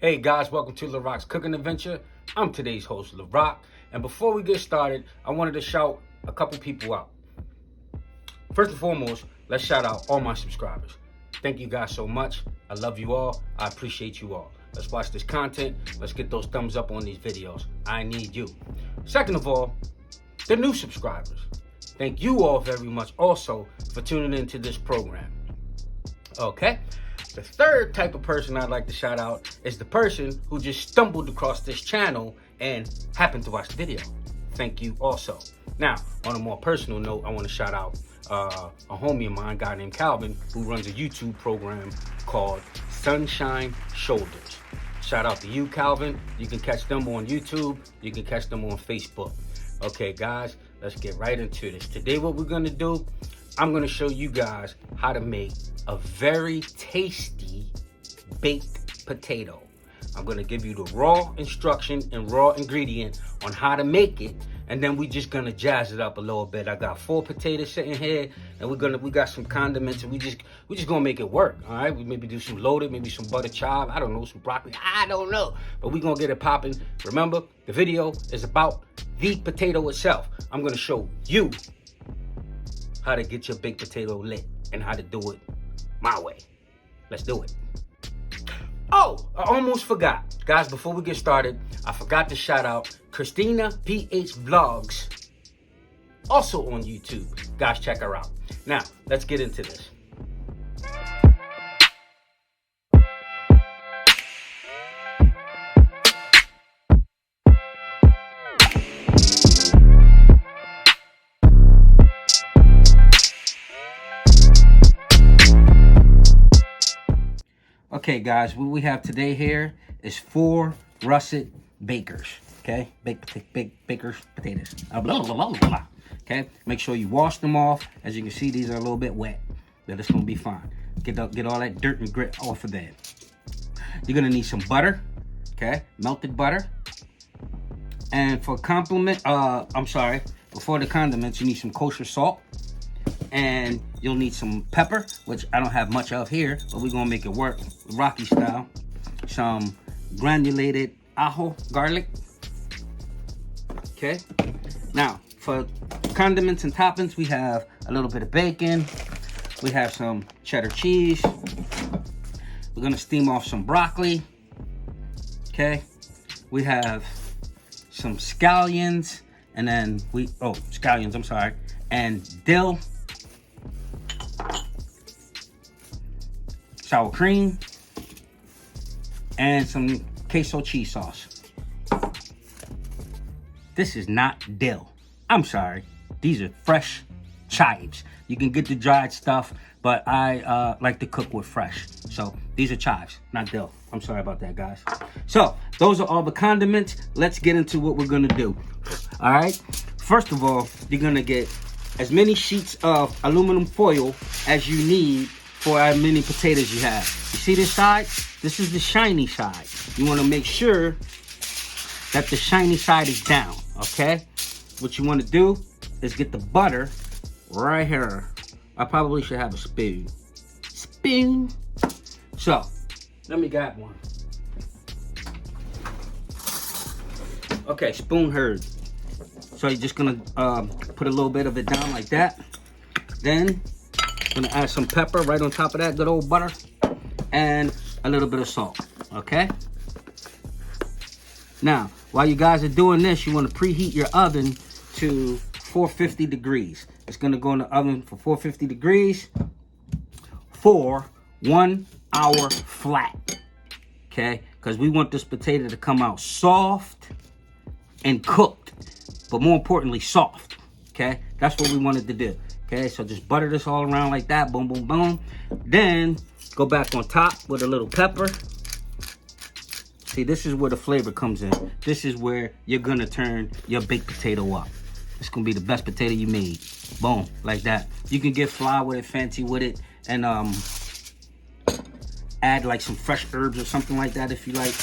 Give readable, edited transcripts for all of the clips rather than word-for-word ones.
Hey guys, welcome to Larocks Cooking Adventure. I'm today's host, Larock. And before we get started, I wanted to shout a couple people out. First and foremost, let's shout out all my subscribers. Thank you guys so much. I love you all. I appreciate you all. Let's watch this content. Let's get those thumbs up on these videos. I need you. Second of all, the new subscribers. Thank you all very much also for tuning into this program. Okay? The third type of person I'd like to shout out is the person who just stumbled across this channel and happened to watch the video. Thank you also. Now, on a more personal note, I want to shout out a homie of mine, a guy named Calvin, who runs a YouTube program called Sunshine Shoulders. Shout out to you, Calvin. You can catch them on YouTube. You can catch them on Facebook. Okay, guys, let's get right into this. Today, what we're going to do, I'm going to show you guys how to make a very tasty baked potato. I'm going to give you the raw instruction and raw ingredient on how to make it, and then we just going to jazz it up a little bit. I got 4 potatoes sitting here, and we got some condiments, and we just going to make it work. All right, we maybe do some loaded, maybe some butter chive, I don't know, some broccoli, I don't know, but we're going to get it popping. Remember, the video is about the potato itself. I'm going to show you how to get your baked potato lit and how to do it my way. Let's do it. Oh, I almost forgot. Guys, before we get started, I forgot to shout out Christina PH Vlogs, also on YouTube. Guys, check her out. Now, let's get into this. Okay, guys, what we have today here is 4 russet bakers. Okay, bakers potatoes. Okay, make sure you wash them off. As you can see, these are a little bit wet, but it's gonna be fine. Get all that dirt and grit off of there. You're gonna need some butter. Okay, melted butter. And for before the condiments, you need some kosher salt. And you'll need some pepper, which I don't have much of here, but we're gonna make it work Rocky style. Some granulated ajo garlic. Okay. Now, for condiments and toppings, we have a little bit of bacon. We have some cheddar cheese. We're gonna steam off some broccoli. Okay. We have some scallions, and then scallions, I'm sorry, and dill. Sour cream, and some queso cheese sauce. This is not dill. I'm sorry. These are fresh chives. You can get the dried stuff, but I like to cook with fresh. So these are chives, not dill. I'm sorry about that, guys. So those are all the condiments. Let's get into what we're gonna do. All right. First of all, you're gonna get as many sheets of aluminum foil as you need for how many potatoes you have. You see this side? This is the shiny side. You want to make sure that the shiny side is down, okay? What you want to do is get the butter right here. I probably should have a spoon. Spoon. So, let me grab one. Okay, spoon heard. So you're just gonna put a little bit of it down like that. Then, gonna add some pepper right on top of that good old butter, and a little bit of salt. Okay. Now, while you guys are doing this, you want to preheat your oven to 450 degrees. It's gonna go in the oven for 450 degrees for 1 hour flat. Okay, because we want this potato to come out soft and cooked, but more importantly, soft. Okay, that's what we wanted to do. Okay, so just butter this all around like that. Boom, boom, boom. Then go back on top with a little pepper. See, this is where the flavor comes in. This is where you're gonna turn your baked potato up. It's gonna be the best potato you made. Boom, like that. You can get flour with it, fancy with it, and add like some fresh herbs or something like that if you like.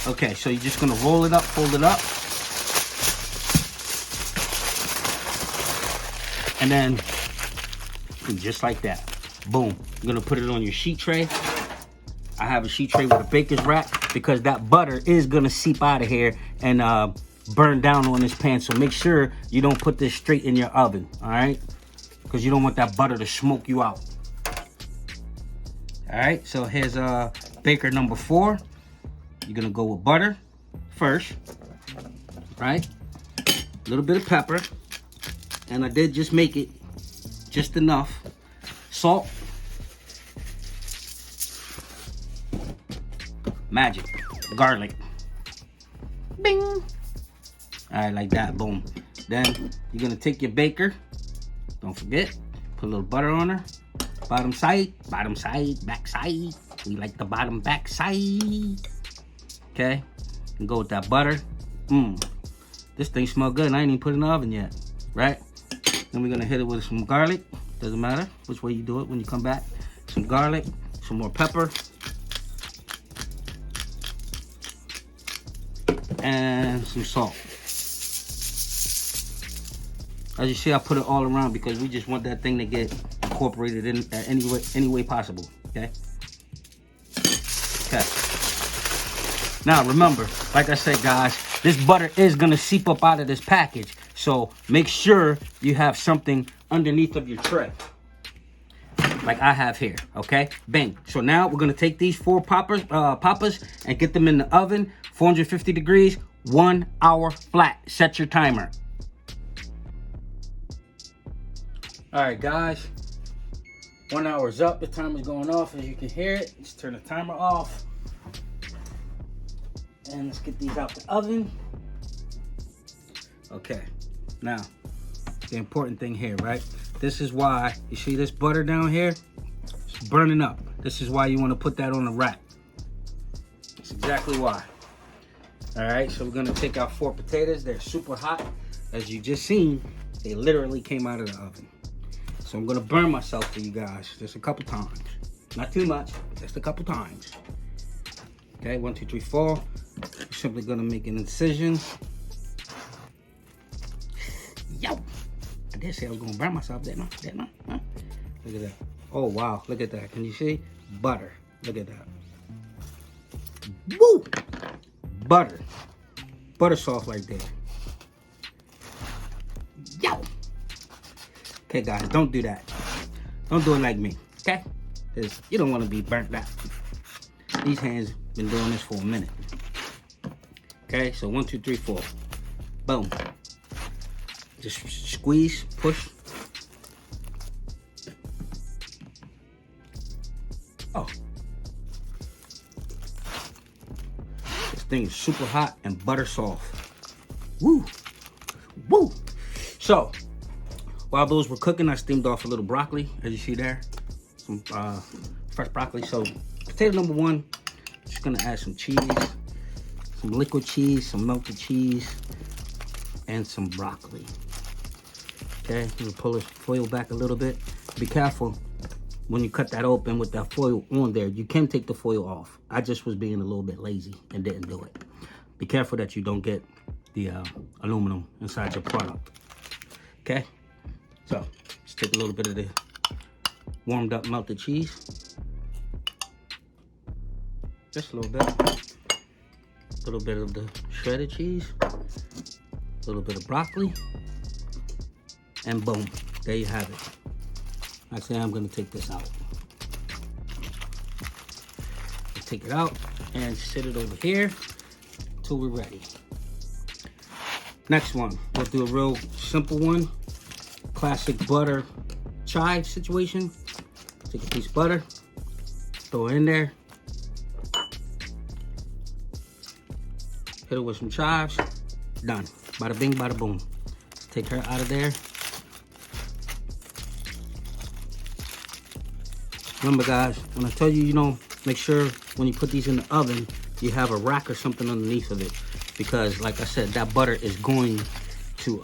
Okay, so you're just gonna roll it up, fold it up. And then just like that. Boom. You're gonna put it on your sheet tray. I have a sheet tray with a baker's rack because that butter is gonna seep out of here and burn down on this pan. So make sure you don't put this straight in your oven, all right? Because you don't want that butter to smoke you out. All right, so here's baker number 4. You're gonna go with butter first, right? A little bit of pepper, and I did just make it just enough. Salt, magic, garlic, bing. All right, like that, boom. Then you're gonna take your baker. Don't forget, put a little butter on her. Bottom side, back side. We like the bottom back side. Okay, and go with that butter. This thing smells good and I ain't even put it in the oven yet, right? Then we're gonna hit it with some garlic. Doesn't matter which way you do it when you come back. Some garlic, some more pepper, and some salt. As you see, I put it all around because we just want that thing to get incorporated in any way possible, okay? Okay. Now remember, like I said, guys, this butter is gonna seep up out of this package. So make sure you have something underneath of your tray, like I have here, okay? Bang. So now we're gonna take these 4 poppers and get them in the oven, 450 degrees, 1 hour flat. Set your timer. All right, guys, 1 hour's up. The timer's going off, as you can hear it. Let's turn the timer off. And let's get these out the oven. Okay, now, the important thing here, right? This is why, you see this butter down here? It's burning up. This is why you wanna put that on the rack. That's exactly why. All right, so we're gonna take our 4 potatoes. They're super hot. As you just seen, they literally came out of the oven. So I'm gonna burn myself for you guys just a couple times. Not too much, just a couple times. Okay, 1, 2, 3, 4. I'm simply gonna make an incision. Yo! I did say I was gonna burn myself, didn't I? Huh? Look at that. Oh wow, look at that. Can you see? Butter. Look at that. Woo! Butter. Butter soft right there. Yo! Okay, guys, don't do that. Don't do it like me, okay? Because you don't want to be burnt out. These hands been doing this for a minute. Okay, so 1, 2, 3, 4. Boom. Just squeeze, push. Oh. This thing is super hot and butter soft. Woo. Woo. So, while those were cooking, I steamed off a little broccoli, as you see there. Some fresh broccoli. So, potato number 1, just gonna add some cheese, some liquid cheese, some melted cheese, and some broccoli. Okay, I'm gonna pull this foil back a little bit. Be careful when you cut that open with that foil on there. You can take the foil off. I just was being a little bit lazy and didn't do it. Be careful that you don't get the aluminum inside your product. Okay, so let's take a little bit of the warmed up melted cheese. Just a little bit. A little bit of the shredded cheese. A little bit of broccoli. And boom, there you have it. Actually, I'm gonna take this out. Take it out and sit it over here until we're ready. Next one, we'll do a real simple one. Classic butter chive situation. Take a piece of butter, throw it in there. Hit it with some chives, done. Bada bing, bada boom. Take her out of there. Remember guys, when I tell you, you know, make sure when you put these in the oven, you have a rack or something underneath of it. Because like I said, that butter is going to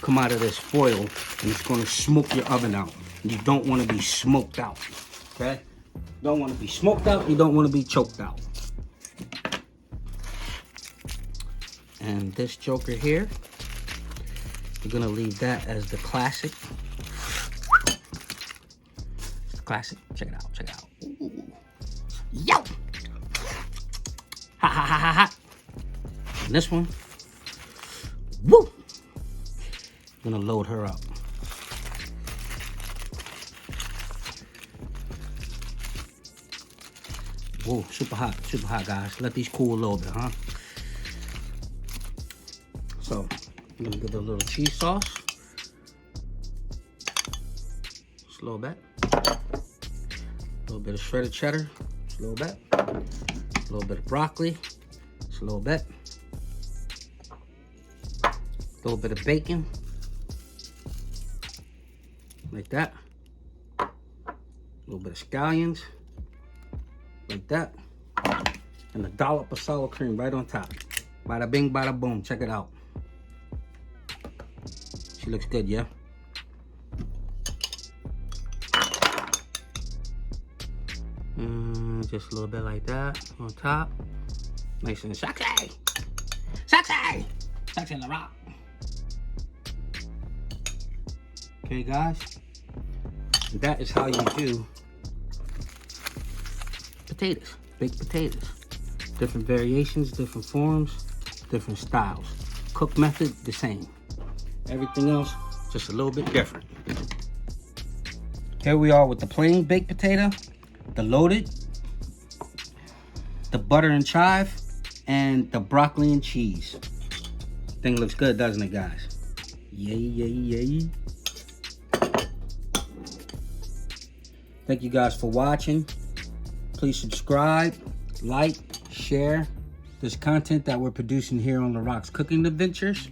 come out of this foil and it's going to smoke your oven out. And you don't want to be smoked out, okay? Don't want to be smoked out, you don't want to be choked out. And this joker here, we're gonna leave that as the classic. Classic, check it out, check it out. Ooh. Ha ha ha ha ha. And this one, woo! I'm gonna load her up. Whoa, super hot, guys. Let these cool a little bit, huh? So, I'm gonna give it a little cheese sauce. Just a little bit. A little bit of shredded cheddar. Just a little bit. A little bit of broccoli. Just a little bit. A little bit of bacon. Like that. A little bit of scallions. Like that. And a dollop of sour cream right on top. Bada bing, bada boom. Check it out. She looks good, yeah? Just a little bit like that on top. Nice and sexy. Sexy! Sexy Larock. Okay, guys. That is how you do potatoes, baked potatoes. Different variations, different forms, different styles. Cook method, the same. Everything else, just a little bit different. Here we are with the plain baked potato, the loaded, the butter and chive, and the broccoli and cheese. Thing looks good, doesn't it, guys? Yay, yay, yay. Thank you guys for watching. Please subscribe, like, share this content that we're producing here on Larocks Cooking Adventures.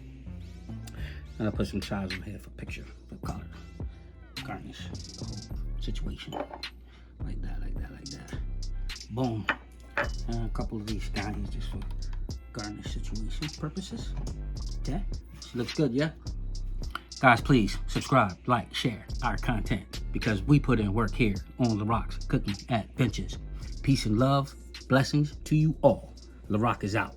And I'll put some chives in here for picture, for color, garnish the whole situation. Like that, like that, like that. Boom. And a couple of these scallions just for garnish situation purposes. Okay? This looks good, yeah? Guys, please subscribe, like, share our content because we put in work here on Larocks Cooking Adventures. Peace and love, blessings to you all. Larock is out.